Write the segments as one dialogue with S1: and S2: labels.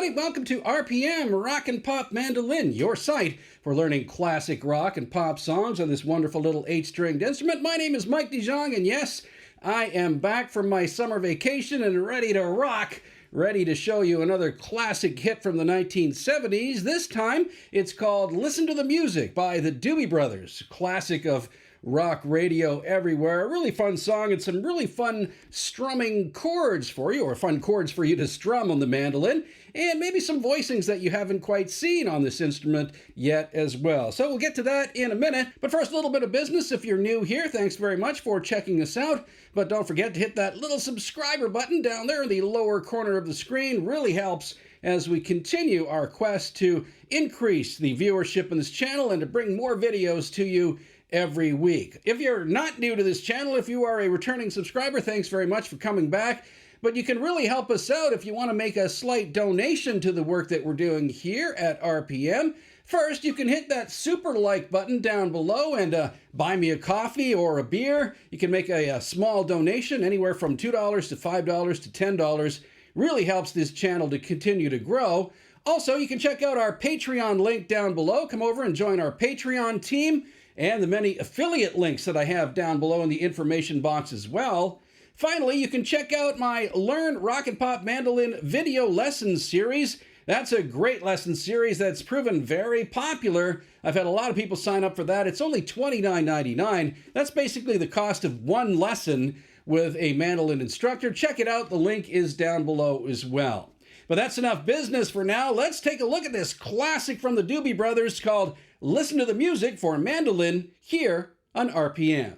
S1: everybody. Welcome to RPM, Rock and Pop Mandolin, your site for learning classic rock and pop songs on this wonderful little 8-stringed instrument. My name is Mike DeJong, and yes, I am back from my summer vacation and ready to rock. Ready to show you another classic hit from the 1970s. This time, it's called Listen to the Music by the Doobie Brothers. Classic of rock radio everywhere. A really fun song and some really fun strumming chords for you, or fun chords for you to strum on the mandolin, and maybe some voicings that you haven't quite seen on this instrument yet as well. So we'll get to that in a minute. But first, a little bit of business. If you're new here, thanks very much for checking us out. But don't forget to hit that little subscriber button down there in the lower corner of the screen. Really helps as we continue our quest to increase the viewership in this channel and to bring more videos to you every week. If you're not new to this channel, if you are a returning subscriber, thanks very much for coming back. But you can really help us out if you want to make a slight donation to the work that we're doing here at RPM. First, you can hit that super like button down below and buy me a coffee or a beer. You can make a small donation, anywhere from $2 to $5 to $10. Really helps this channel to continue to grow. Also, you can check out our Patreon link down below. Come over and join our Patreon team, and the many affiliate links that I have down below in the information box as well. Finally, you can check out my Learn Rock and Pop Mandolin video lesson series. That's a great lesson series that's proven very popular. I've had a lot of people sign up for that. It's only $29.99. That's basically the cost of one lesson with a mandolin instructor. Check it out. The link is down below as well. But that's enough business for now. Let's take a look at this classic from the Doobie Brothers called Listen to the Music for Mandolin here on RPM.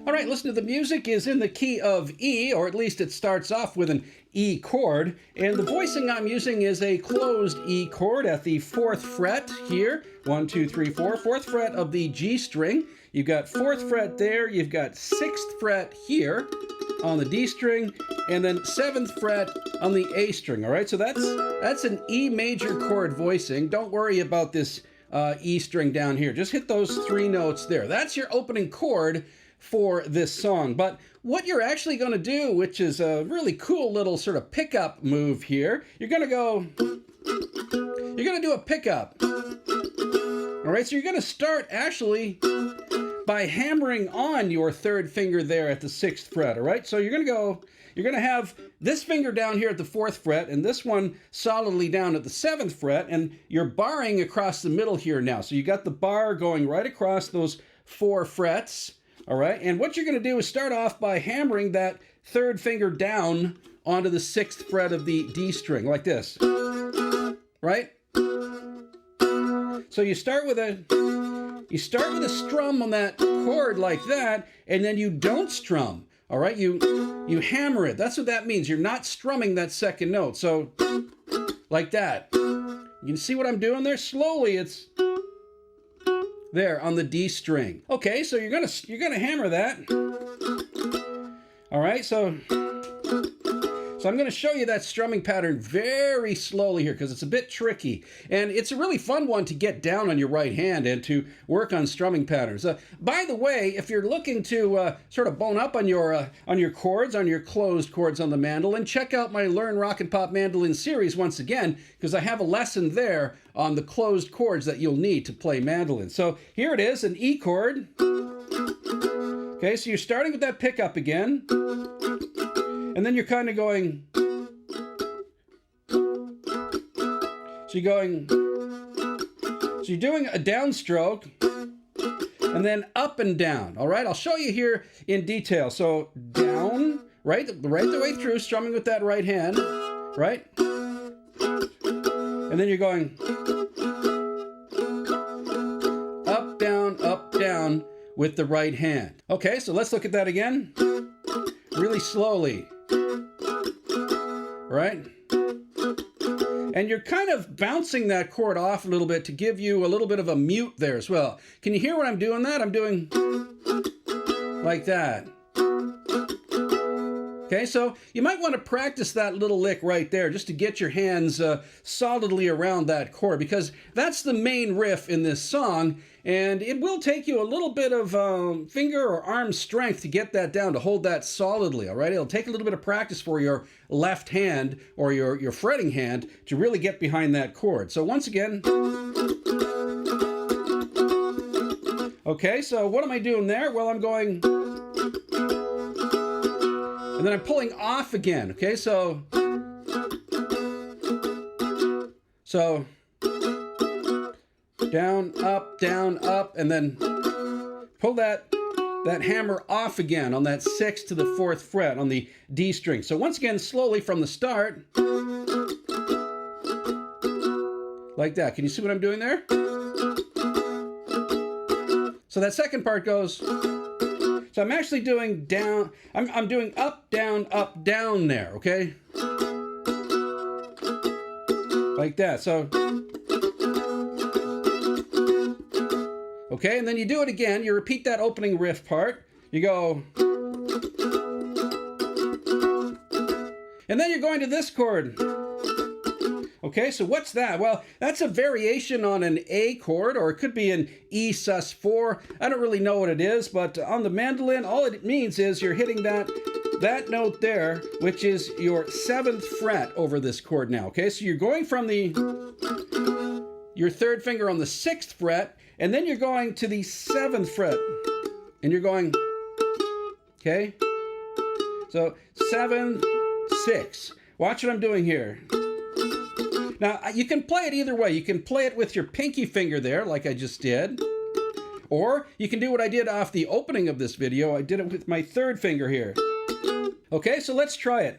S1: All right, Listen to the Music is in the key of E, or at least it starts off with an E chord. And the voicing I'm using is a closed E chord at the 4th fret here. 1, 2, 3, 4. 4th fret of the G string. You've got 4th fret there. You've got 6th fret here on the D string, and then 7th fret on the A string. All right, so that's an E major chord voicing. Don't worry about this E string down here. Just hit those 3 notes there. That's your opening chord for this song. But what you're actually going to do, which is a really cool little sort of pickup move here, you're going to do a pickup. All right, so you're going to start actually by hammering on your 3rd finger there at the 6th fret, all right? So you're going to have this finger down here at the 4th fret and this one solidly down at the 7th fret, and you're barring across the middle here now. So you got the bar going right across those 4 frets, all right? And what you're going to do is start off by hammering that 3rd finger down onto the 6th fret of the D string, like this, right? So you start with a strum on that chord like that, and then you don't strum, all right? You hammer it. That's what that means. You're not strumming that 2nd note. So like that. You can see what I'm doing there? Slowly, it's there on the D string. Okay, so you're gonna hammer that. All right, so I'm going to show you that strumming pattern very slowly here because it's a bit tricky. And it's a really fun one to get down on your right hand and to work on strumming patterns. By the way, if you're looking to sort of bone up on your chords, on your closed chords on the mandolin, check out my Learn Rock and Pop Mandolin series once again, because I have a lesson there on the closed chords that you'll need to play mandolin. So here it is, an E chord. Okay, so you're starting with that pickup again. And then you're kind of going, so you're doing a downstroke and then up and down. All right, I'll show you here in detail. So down, right the way through, strumming with that right hand, right? And then you're going up, down with the right hand. Okay, so let's look at that again. Really slowly. Right? And you're kind of bouncing that chord off a little bit to give you a little bit of a mute there as well. Can you hear what I'm doing that? I'm doing like that. Okay, so you might want to practice that little lick right there just to get your hands solidly around that chord, because that's the main riff in this song. And it will take you a little bit of finger or arm strength to get that down, to hold that solidly, all right? It'll take a little bit of practice for your left hand or your fretting hand to really get behind that chord. So once again, okay, so what am I doing there? Well, I'm going, and then I'm pulling off again, okay? So down, up, and then pull that hammer off again on that 6th to the 4th fret on the D string. So once again, slowly from the start, like that. Can you see what I'm doing there? So that second part goes, so I'm actually doing down, I'm doing up, down there, okay? Like that, so. Okay, and then you do it again, you repeat that opening riff part, you go, and then you're going to this chord. Okay, so what's that? Well, that's a variation on an A chord, or it could be an E sus4. I don't really know what it is, but on the mandolin, all it means is you're hitting that note there, which is your 7th fret over this chord now. Okay, so you're going from your 3rd finger on the 6th fret, and then you're going to the 7th fret, and you're going, okay? So 7, 6. Watch what I'm doing here. Now, you can play it either way. You can play it with your pinky finger there, like I just did. Or you can do what I did off the opening of this video. I did it with my 3rd finger here. Okay, so let's try it.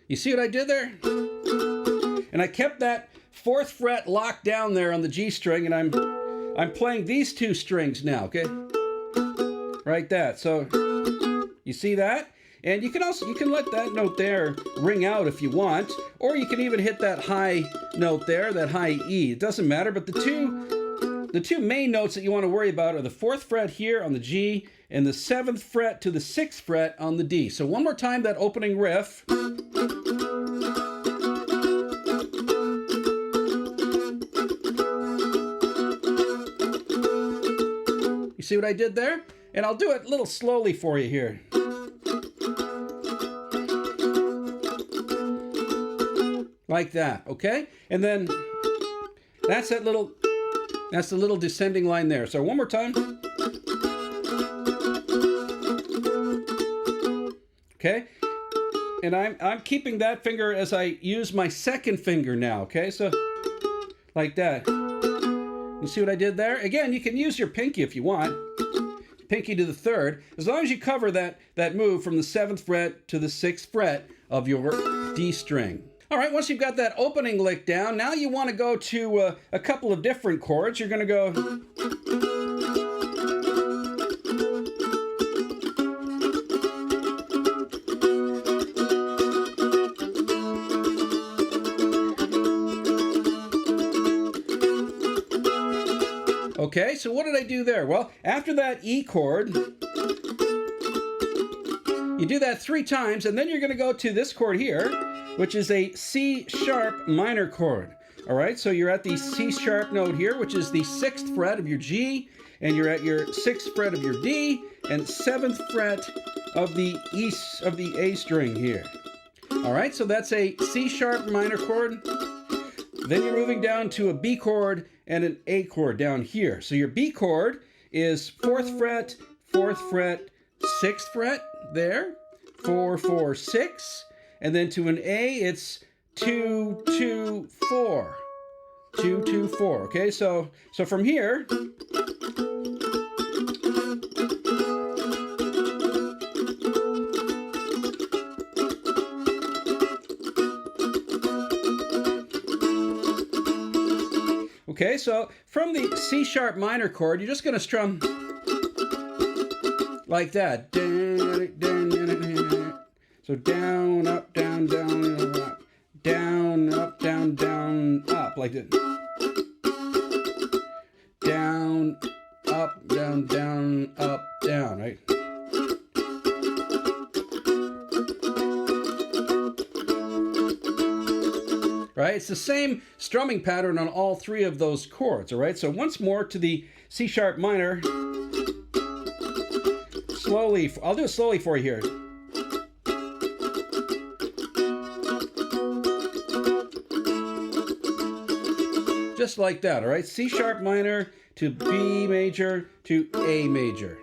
S1: You see what I did there? And I kept that 4th fret locked down there on the G string, and I'm playing these 2 strings now, okay? Right that. So you see that? And you can let that note there ring out if you want, or you can even hit that high note there, that high E. It doesn't matter, but the two main notes that you want to worry about are the 4th fret here on the G and the 7th fret to the 6th fret on the D. So one more time, that opening riff. You see what I did there? And I'll do it a little slowly for you here. Like that, okay? And then that's the little descending line there. So one more time. Okay? And I'm keeping that finger as I use my 2nd finger now, okay? So like that. You see what I did there? Again, you can use your pinky if you want. Pinky to the 3rd, as long as you cover that move from the 7th fret to the 6th fret of your D string. All right, once you've got that opening lick down, now you want to go to a couple of different chords. You're going to go. Okay, so what did I do there? Well, after that E chord, you do that 3 times, and then you're going to go to this chord here, which is a C sharp minor chord. All right, so you're at the C sharp note here, which is the 6th fret of your G, and you're at your 6th fret of your D, and 7th fret of the A string here. All right, so that's a C sharp minor chord. Then you're moving down to a B chord and an A chord down here. So your B chord is 4th fret, 4th fret, 6th fret there, 4, 4, 6. And then to an A, it's 2, 2, 4. 2, 2, 4. Okay, so from here, okay, so from the C sharp minor chord, you're just going to strum like that. So down, up, down, down, up, down, up, down, down, up, like that. Down, up, down, down, up, down, right? Right? right? It's the same strumming pattern on all three of those chords, all right? So once more to the C sharp minor. Slowly, I'll do it slowly for you here. Just like that, all right? C sharp minor to B major to A major.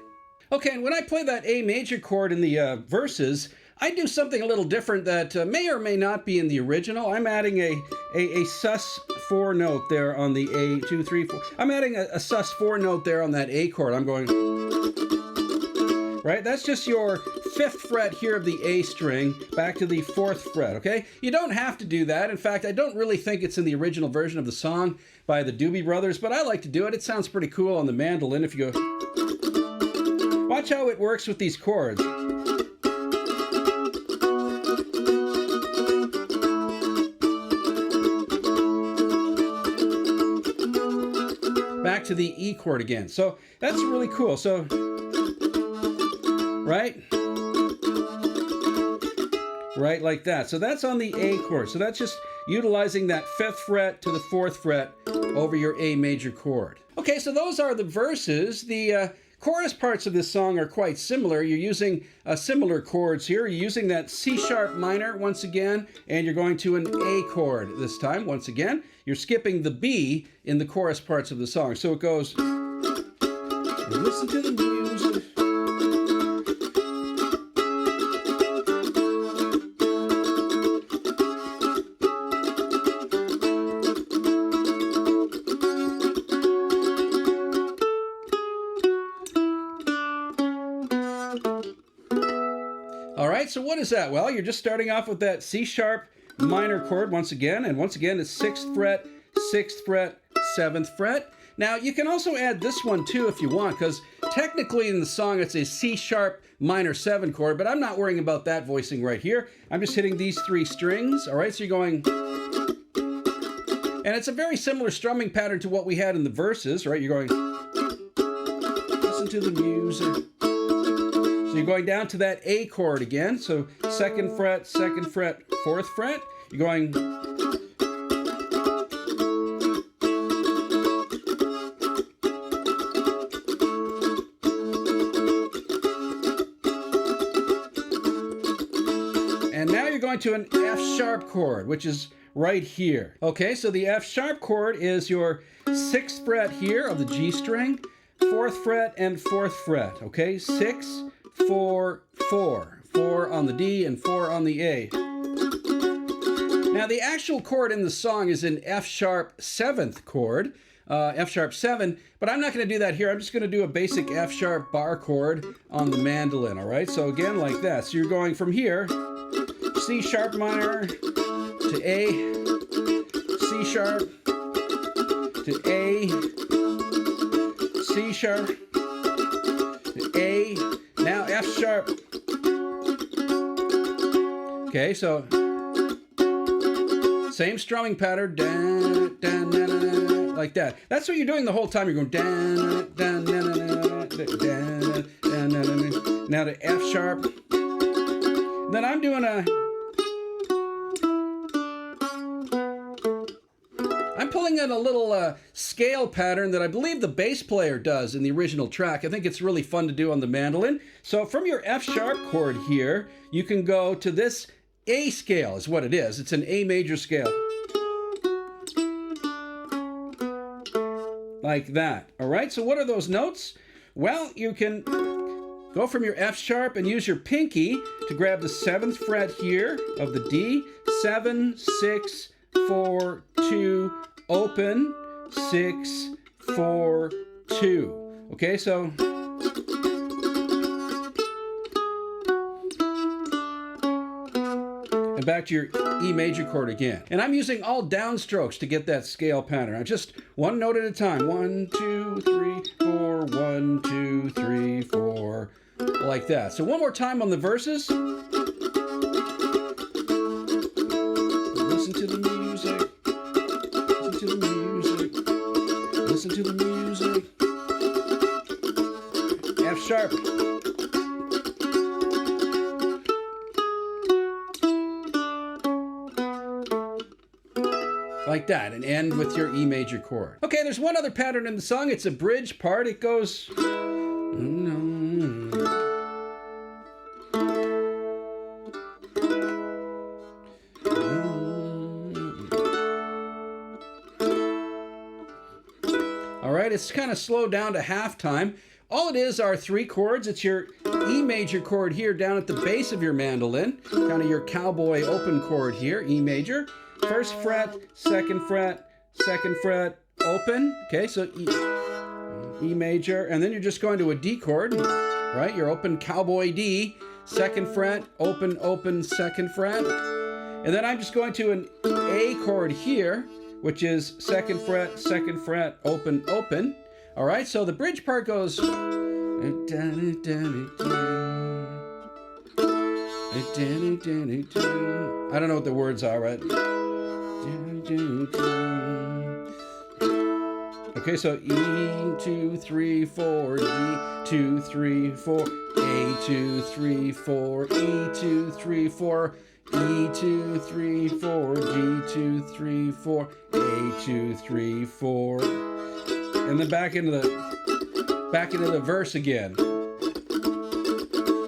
S1: Okay, and when I play that A major chord in the verses, I do something a little different that may or may not be in the original. I'm adding a sus4 note there on the A, 2, 3, 4. I'm adding a sus4 note there on that A chord. I'm going, right? That's just your 5th fret here of the A string back to the 4th fret, okay? You don't have to do that. In fact, I don't really think it's in the original version of the song by the Doobie Brothers, but I like to do it. It sounds pretty cool on the mandolin if you go. Watch how it works with these chords. Back to the E chord again. So that's really cool. So, right? Right like that. So that's on the A chord. So that's just utilizing that 5th fret to the 4th fret over your A major chord. Okay, so those are the verses. The chorus parts of this song are quite similar. You're using similar chords here. You're using that C sharp minor once again, and you're going to an A chord this time once again. You're skipping the B in the chorus parts of the song. So it goes, listen to the music. All right, so what is that? Well, you're just starting off with that C sharp minor chord once again, and once again it's 6th fret, 6th fret, 7th fret. Now, you can also add this one too if you want, because technically in the song it's a C sharp minor 7 chord, but I'm not worrying about that voicing right here. I'm just hitting these 3 strings, all right? So you're going, and it's a very similar strumming pattern to what we had in the verses, right? You're going, listen to the music. So you're going down to that A chord again. So 2nd fret, 2nd fret, 4th fret. You're going. And now you're going to an F sharp chord, which is right here. Okay, so the F sharp chord is your 6th fret here of the G string, 4th fret and 4th fret. Okay, 6, 4, 4. 4 on the D and 4 on the A. Now the actual chord in the song is an F sharp 7th chord, F sharp 7, but I'm not going to do that here. I'm just going to do a basic F sharp bar chord on the mandolin, all right? So again, like that. So you're going from here, C sharp minor to A, C sharp to A, C sharp to A, now F sharp. Okay, so same strumming pattern, dan, dan, dan, dan, dan, like that. That's what you're doing the whole time. You're going dan, dan, dan, dan, dan, dan, dan, dan, dan. Now to F sharp. Then I'm doing I'm pulling in a little scale pattern that I believe the bass player does in the original track. I think it's really fun to do on the mandolin. So from your F sharp chord here, you can go to this A scale is what it is. It's an A major scale. Like that. All right, so what are those notes? Well, you can go from your F sharp and use your pinky to grab the 7th fret here of the D. 7, 6, 4, 2, open, 6, 4, 2. Okay, so and back to your E major chord again. And I'm using all downstrokes to get that scale pattern. I just one note at a time. 1, 2, 3, 4, 1, 2, 3, 4, like that. So one more time on the verses. Listen to the music. Listen to the music. Listen to the music. F sharp. like that, and end with your E major chord. Okay, there's one other pattern in the song. It's a bridge part. It goes... All right, it's kind of slowed down to halftime. All it is are 3 chords. It's your E major chord here down at the base of your mandolin, kind of your cowboy open chord here, E major. First fret, second fret, open. Okay, so E major, and then you're just going to a D chord, right? Your open cowboy D, second fret, open, second fret. And then I'm just going to an A chord here, which is second fret, open. All right, so the bridge part goes... I don't know what the words are, right? Okay, so E, 2, 3, 4, D, 2, 3, 4, A, 2, 3, 4, E, 2, 3, 4, E, 2, 3, 4, G, 2, 3, 4, A, 2, 3, 4. And then back into the verse again.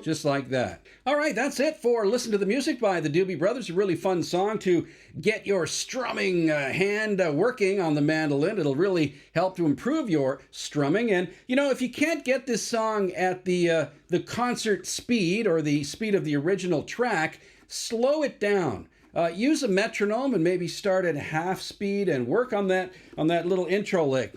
S1: Just like that. All right, that's it for Listen to the Music by the Doobie Brothers. A really fun song to get your strumming hand working on the mandolin. It'll really help to improve your strumming. And, you know, if you can't get this song at the concert speed or the speed of the original track, slow it down. Use a metronome and maybe start at half speed and work on that little intro lick.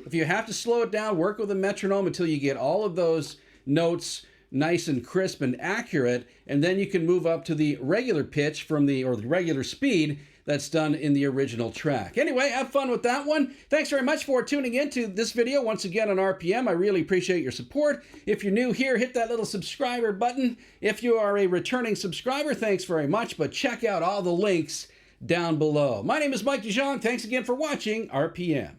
S1: If you have to slow it down, work with a metronome until you get all of those notes nice and crisp and accurate, and then you can move up to the regular pitch from the regular speed that's done in the original track. Anyway, have fun with that one. Thanks very much for tuning in to this video once again on RPM. I really appreciate your support. If you're new here, hit that little subscriber button. If you are a returning subscriber, thanks very much, but check out all the links down below. My name is Mike DeJong. Thanks again for watching RPM.